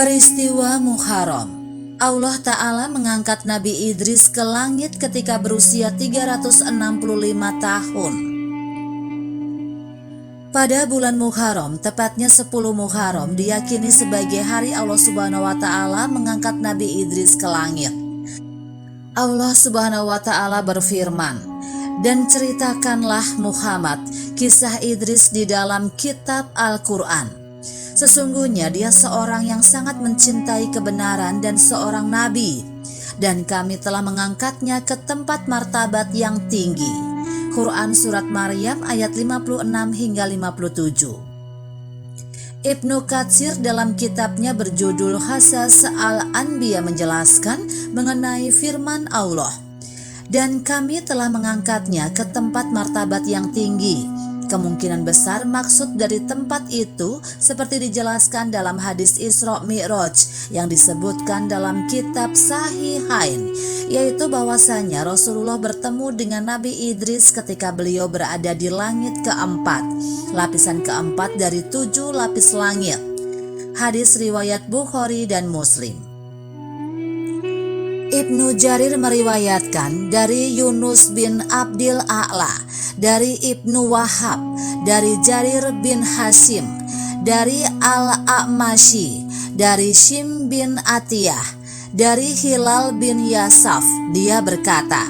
Peristiwa Muharram. Allah Ta'ala mengangkat Nabi Idris ke langit ketika berusia 365 tahun. Pada bulan Muharram, tepatnya 10 Muharram, diyakini sebagai hari Allah Subhanahu wa Ta'ala mengangkat Nabi Idris ke langit. Allah Subhanahu wa Ta'ala berfirman, "Dan ceritakanlah Muhammad kisah Idris di dalam kitab Al-Quran. Sesungguhnya dia seorang yang sangat mencintai kebenaran dan seorang nabi, dan kami telah mengangkatnya ke tempat martabat yang tinggi." Quran Surat Maryam ayat 56 hingga 57. Ibnu Katsir dalam kitabnya berjudul Qasas Al-Anbiya menjelaskan mengenai firman Allah, "Dan kami telah mengangkatnya ke tempat martabat yang tinggi." Kemungkinan besar maksud dari tempat itu seperti dijelaskan dalam hadis Isra Mi'raj yang disebutkan dalam kitab Sahihain, yaitu bahwasanya Rasulullah bertemu dengan Nabi Idris ketika beliau berada di langit keempat, lapisan keempat dari 7 lapis langit. Hadis riwayat Bukhari dan Muslim. Ibnu Jarir meriwayatkan dari Yunus bin Abdil A'la, dari Ibnu Wahab, dari Jarir bin Hasim, dari Al-A'mashi, dari Shim bin Atiyah, dari Hilal bin Yasaf. Dia berkata,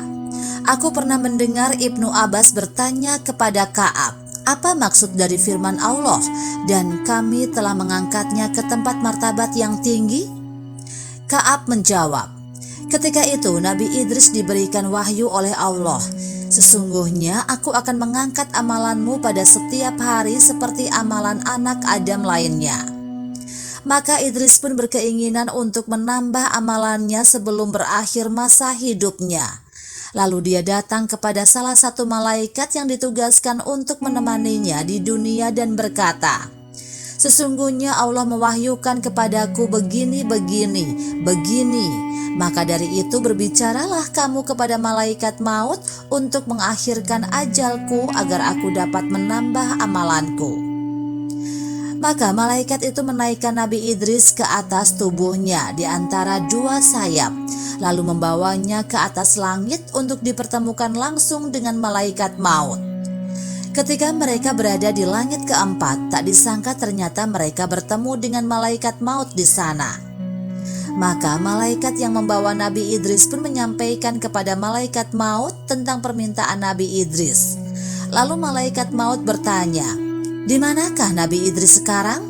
"Aku pernah mendengar Ibnu Abbas bertanya kepada Ka'ab, apa maksud dari firman Allah, dan kami telah mengangkatnya ke tempat martabat yang tinggi?" Ka'ab menjawab, "Ketika itu Nabi Idris diberikan wahyu oleh Allah, sesungguhnya aku akan mengangkat amalanmu pada setiap hari seperti amalan anak Adam lainnya." Maka Idris pun berkeinginan untuk menambah amalannya sebelum berakhir masa hidupnya. Lalu dia datang kepada salah satu malaikat yang ditugaskan untuk menemaninya di dunia dan berkata, "Sesungguhnya Allah mewahyukan kepadaku begini. Maka dari itu berbicaralah kamu kepada malaikat maut untuk mengakhirkan ajalku agar aku dapat menambah amalanku." Maka malaikat itu menaikkan Nabi Idris ke atas tubuhnya di antara 2 sayap, lalu membawanya ke atas langit untuk dipertemukan langsung dengan malaikat maut. Ketika mereka berada di langit keempat, tak disangka ternyata mereka bertemu dengan malaikat maut di sana. Maka malaikat yang membawa Nabi Idris pun menyampaikan kepada malaikat maut tentang permintaan Nabi Idris. Lalu malaikat maut bertanya, "Di manakah Nabi Idris sekarang?"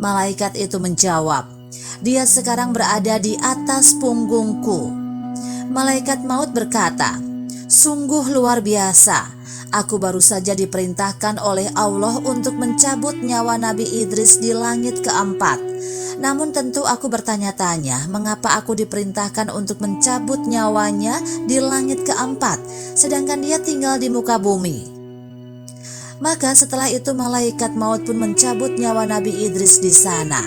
Malaikat itu menjawab, "Dia sekarang berada di atas punggungku." Malaikat maut berkata, "Sungguh luar biasa. Aku baru saja diperintahkan oleh Allah untuk mencabut nyawa Nabi Idris di langit keempat. Namun tentu aku bertanya-tanya mengapa aku diperintahkan untuk mencabut nyawanya di langit keempat, sedangkan dia tinggal di muka bumi." Maka setelah itu malaikat maut pun mencabut nyawa Nabi Idris di sana.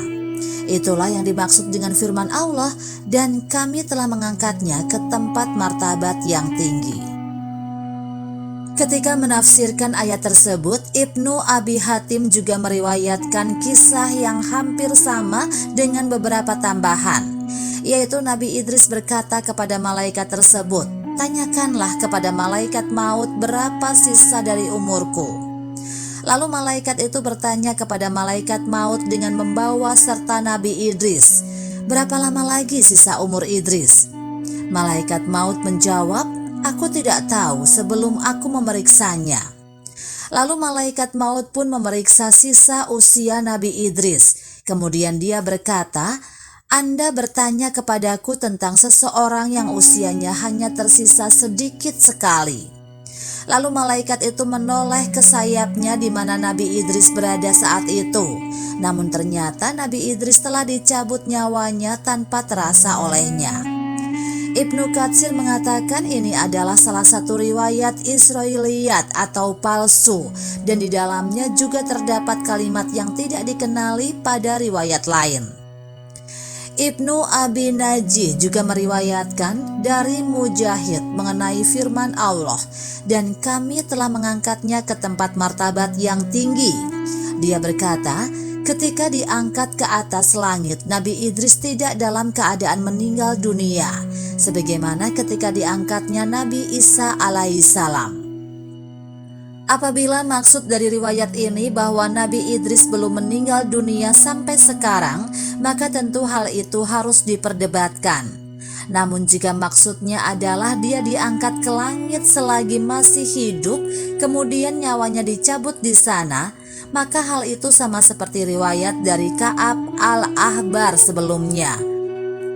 Itulah yang dimaksud dengan firman Allah, "Dan kami telah mengangkatnya ke tempat martabat yang tinggi." Ketika menafsirkan ayat tersebut, Ibnu Abi Hatim juga meriwayatkan kisah yang hampir sama dengan beberapa tambahan, yaitu Nabi Idris berkata kepada malaikat tersebut, "Tanyakanlah kepada malaikat maut berapa sisa dari umurku." Lalu malaikat itu bertanya kepada malaikat maut dengan membawa serta Nabi Idris, "Berapa lama lagi sisa umur Idris?" Malaikat maut menjawab, "Aku tidak tahu sebelum aku memeriksanya." Lalu malaikat maut pun memeriksa sisa usia Nabi Idris. Kemudian dia berkata, "Anda bertanya kepadaku tentang seseorang yang usianya hanya tersisa sedikit sekali." Lalu malaikat itu menoleh ke sayapnya di mana Nabi Idris berada saat itu. Namun ternyata Nabi Idris telah dicabut nyawanya tanpa terasa olehnya. Ibnu Katsir mengatakan ini adalah salah satu riwayat Israiliyat atau palsu, dan di dalamnya juga terdapat kalimat yang tidak dikenali pada riwayat lain. Ibnu Abi Najih juga meriwayatkan dari Mujahid mengenai firman Allah, "Dan kami telah mengangkatnya ke tempat martabat yang tinggi." Dia berkata, Ketika diangkat ke atas langit, Nabi Idris tidak dalam keadaan meninggal dunia, sebagaimana ketika diangkatnya Nabi Isa alaihissalam. Apabila maksud dari riwayat ini bahwa Nabi Idris belum meninggal dunia sampai sekarang, maka tentu hal itu harus diperdebatkan. Namun jika maksudnya adalah dia diangkat ke langit selagi masih hidup, kemudian nyawanya dicabut di sana, maka hal itu sama seperti riwayat dari Ka'ab al-Ahbar sebelumnya.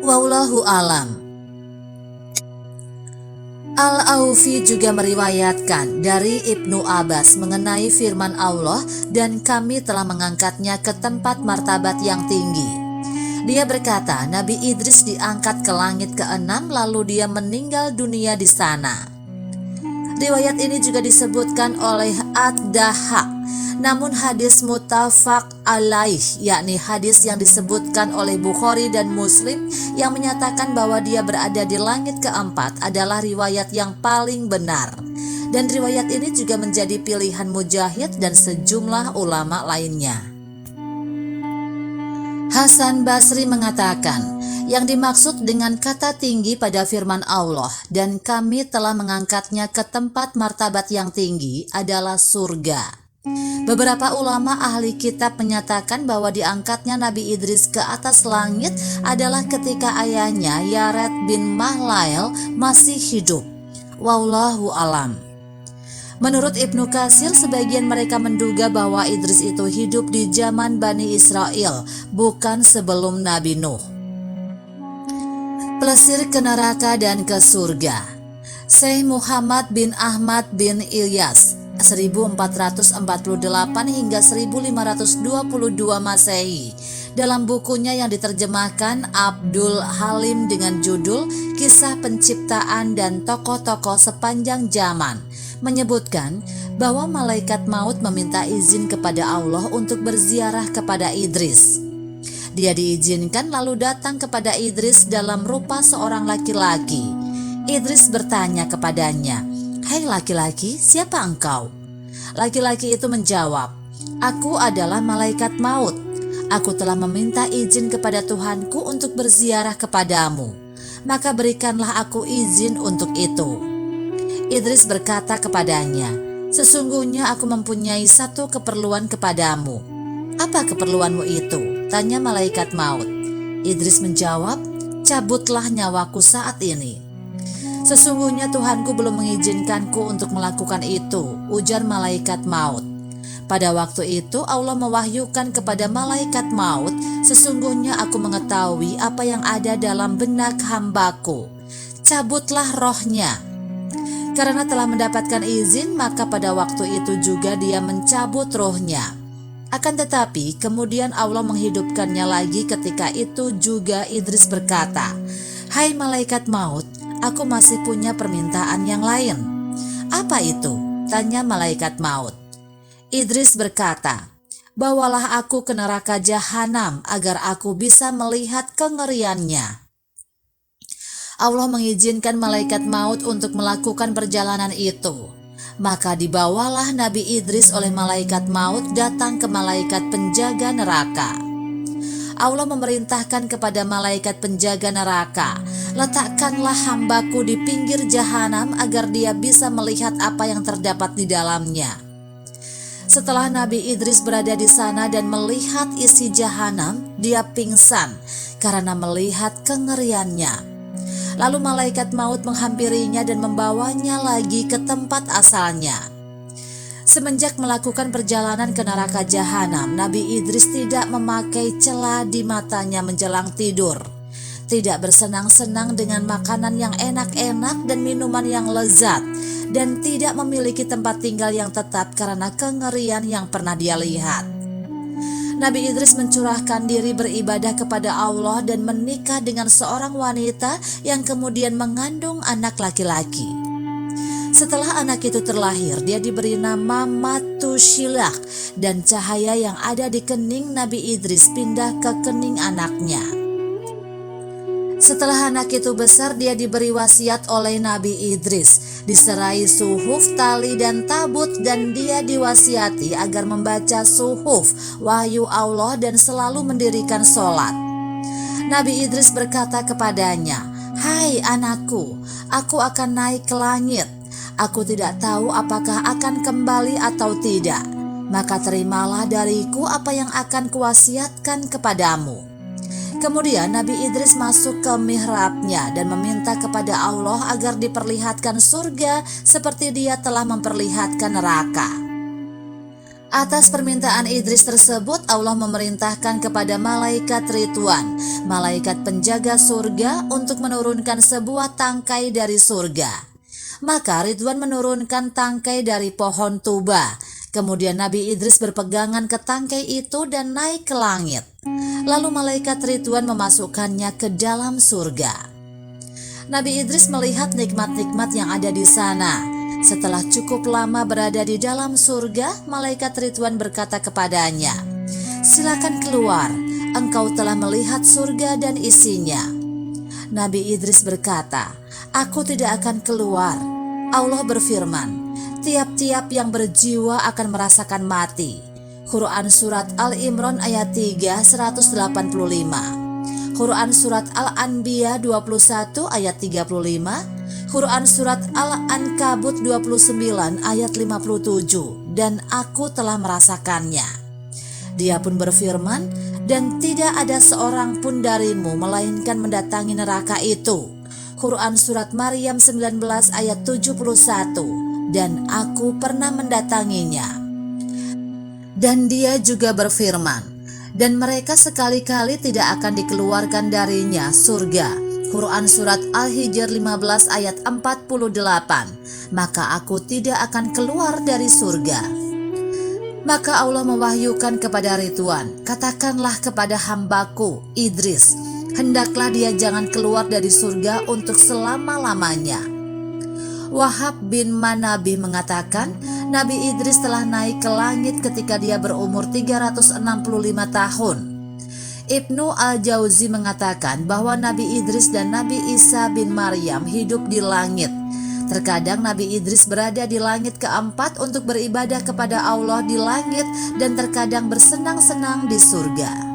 Wallahu alam. Al-Aufi juga meriwayatkan dari Ibnu Abbas mengenai firman Allah, dan kami telah mengangkatnya ke tempat martabat yang tinggi. Dia berkata, Nabi Idris diangkat ke langit ke-6 lalu dia meninggal dunia di sana. Riwayat ini juga disebutkan oleh Ad-Dahhak. Namun hadis muttafaq alaih, yakni hadis yang disebutkan oleh Bukhari dan Muslim yang menyatakan bahwa dia berada di langit keempat adalah riwayat yang paling benar. Dan riwayat ini juga menjadi pilihan Mujahid dan sejumlah ulama lainnya. Hasan Basri mengatakan, yang dimaksud dengan kata tinggi pada firman Allah, dan kami telah mengangkatnya ke tempat martabat yang tinggi, adalah surga. Beberapa ulama ahli kitab menyatakan bahwa diangkatnya Nabi Idris ke atas langit adalah ketika ayahnya Yared bin Mahlail masih hidup. Wallahu alam. Menurut Ibnu Katsir, sebagian mereka menduga bahwa Idris itu hidup di zaman Bani Israel, bukan sebelum Nabi Nuh. Plesir ke neraka dan ke surga. Syekh Muhammad bin Ahmad bin Ilyas 1448 hingga 1522 Masehi dalam bukunya yang diterjemahkan Abdul Halim dengan judul Kisah Penciptaan dan Tokoh-tokoh Sepanjang Zaman menyebutkan bahwa malaikat maut meminta izin kepada Allah untuk berziarah kepada Idris. Dia diizinkan lalu datang kepada Idris dalam rupa seorang laki-laki. Idris bertanya kepadanya, "Hai laki-laki, siapa engkau?" Laki-laki itu menjawab, "Aku adalah malaikat maut. Aku telah meminta izin kepada Tuhanku untuk berziarah kepadamu. Maka berikanlah aku izin untuk itu." Idris berkata kepadanya, "Sesungguhnya aku mempunyai satu keperluan kepadamu." "Apa keperluanmu itu?" tanya malaikat maut. Idris menjawab, "Cabutlah nyawaku saat ini." "Sesungguhnya Tuhanku belum mengizinkanku untuk melakukan itu," ujar malaikat maut. Pada waktu itu Allah mewahyukan kepada malaikat maut, "Sesungguhnya aku mengetahui apa yang ada dalam benak hambaku. Cabutlah rohnya." Karena telah mendapatkan izin, maka pada waktu itu juga dia mencabut rohnya. Akan tetapi kemudian Allah menghidupkannya lagi. Ketika itu juga Idris berkata, "Hai malaikat maut, aku masih punya permintaan yang lain." "Apa itu?" tanya malaikat maut. Idris berkata, "Bawalah aku ke neraka jahanam agar aku bisa melihat kengeriannya." Allah mengizinkan malaikat maut untuk melakukan perjalanan itu. Maka dibawalah Nabi Idris oleh malaikat maut datang ke malaikat penjaga neraka. Allah memerintahkan kepada malaikat penjaga neraka, "Letakkanlah hambaku di pinggir jahanam agar dia bisa melihat apa yang terdapat di dalamnya." Setelah Nabi Idris berada di sana dan melihat isi jahanam, dia pingsan karena melihat kengeriannya. Lalu malaikat maut menghampirinya dan membawanya lagi ke tempat asalnya. Semenjak melakukan perjalanan ke neraka jahanam, Nabi Idris tidak memakai cela di matanya menjelang tidur, tidak bersenang-senang dengan makanan yang enak-enak dan minuman yang lezat, dan tidak memiliki tempat tinggal yang tetap karena kengerian yang pernah dia lihat. Nabi Idris mencurahkan diri beribadah kepada Allah dan menikah dengan seorang wanita yang kemudian mengandung anak laki-laki. Setelah anak itu terlahir, dia diberi nama Matushilak, dan cahaya yang ada di kening Nabi Idris pindah ke kening anaknya. Setelah anak itu besar, dia diberi wasiat oleh Nabi Idris, diserai suhuf, tali, dan tabut, dan dia diwasiati agar membaca suhuf, wahyu Allah, dan selalu mendirikan sholat. Nabi Idris berkata kepadanya, "Hai anakku, aku akan naik ke langit. Aku tidak tahu apakah akan kembali atau tidak. Maka terimalah dariku apa yang akan kuwasiatkan kepadamu." Kemudian Nabi Idris masuk ke mihrabnya dan meminta kepada Allah agar diperlihatkan surga seperti dia telah memperlihatkan neraka. Atas permintaan Idris tersebut, Allah memerintahkan kepada malaikat Ridwan, malaikat penjaga surga, untuk menurunkan sebuah tangkai dari surga. Maka Ridwan menurunkan tangkai dari pohon tuba. Kemudian Nabi Idris berpegangan ke tangkai itu dan naik ke langit. Lalu malaikat Ridwan memasukkannya ke dalam surga. Nabi Idris melihat nikmat-nikmat yang ada di sana. Setelah cukup lama berada di dalam surga, malaikat Ridwan berkata kepadanya, "Silakan keluar, engkau telah melihat surga dan isinya." Nabi Idris berkata, "Aku tidak akan keluar." Allah berfirman, "Tiap-tiap yang berjiwa akan merasakan mati." Quran Surat Al-Imran ayat 3, 185. Quran Surat Al-Anbiya 21 ayat 35. Quran Surat Al-Ankabut 29 ayat 57. Dan aku telah merasakannya. Dia pun berfirman, "Dan tidak ada seorang pun darimu melainkan mendatangi neraka itu." Quran Surat Maryam 19 ayat 71. Dan aku pernah mendatanginya. Dan dia juga berfirman, "Dan mereka sekali-kali tidak akan dikeluarkan darinya surga." Quran Surat Al-Hijr 15 ayat 48. Maka aku tidak akan keluar dari surga. Maka Allah mewahyukan kepada Ridwan, "Katakanlah kepada hambaku Idris, hendaklah dia jangan keluar dari surga untuk selama-lamanya." Wahab bin Manabih mengatakan, Nabi Idris telah naik ke langit ketika dia berumur 365 tahun. Ibnu Al-Jauzi mengatakan bahwa Nabi Idris dan Nabi Isa bin Maryam hidup di langit. Terkadang Nabi Idris berada di langit keempat untuk beribadah kepada Allah di langit, dan terkadang bersenang-senang di surga.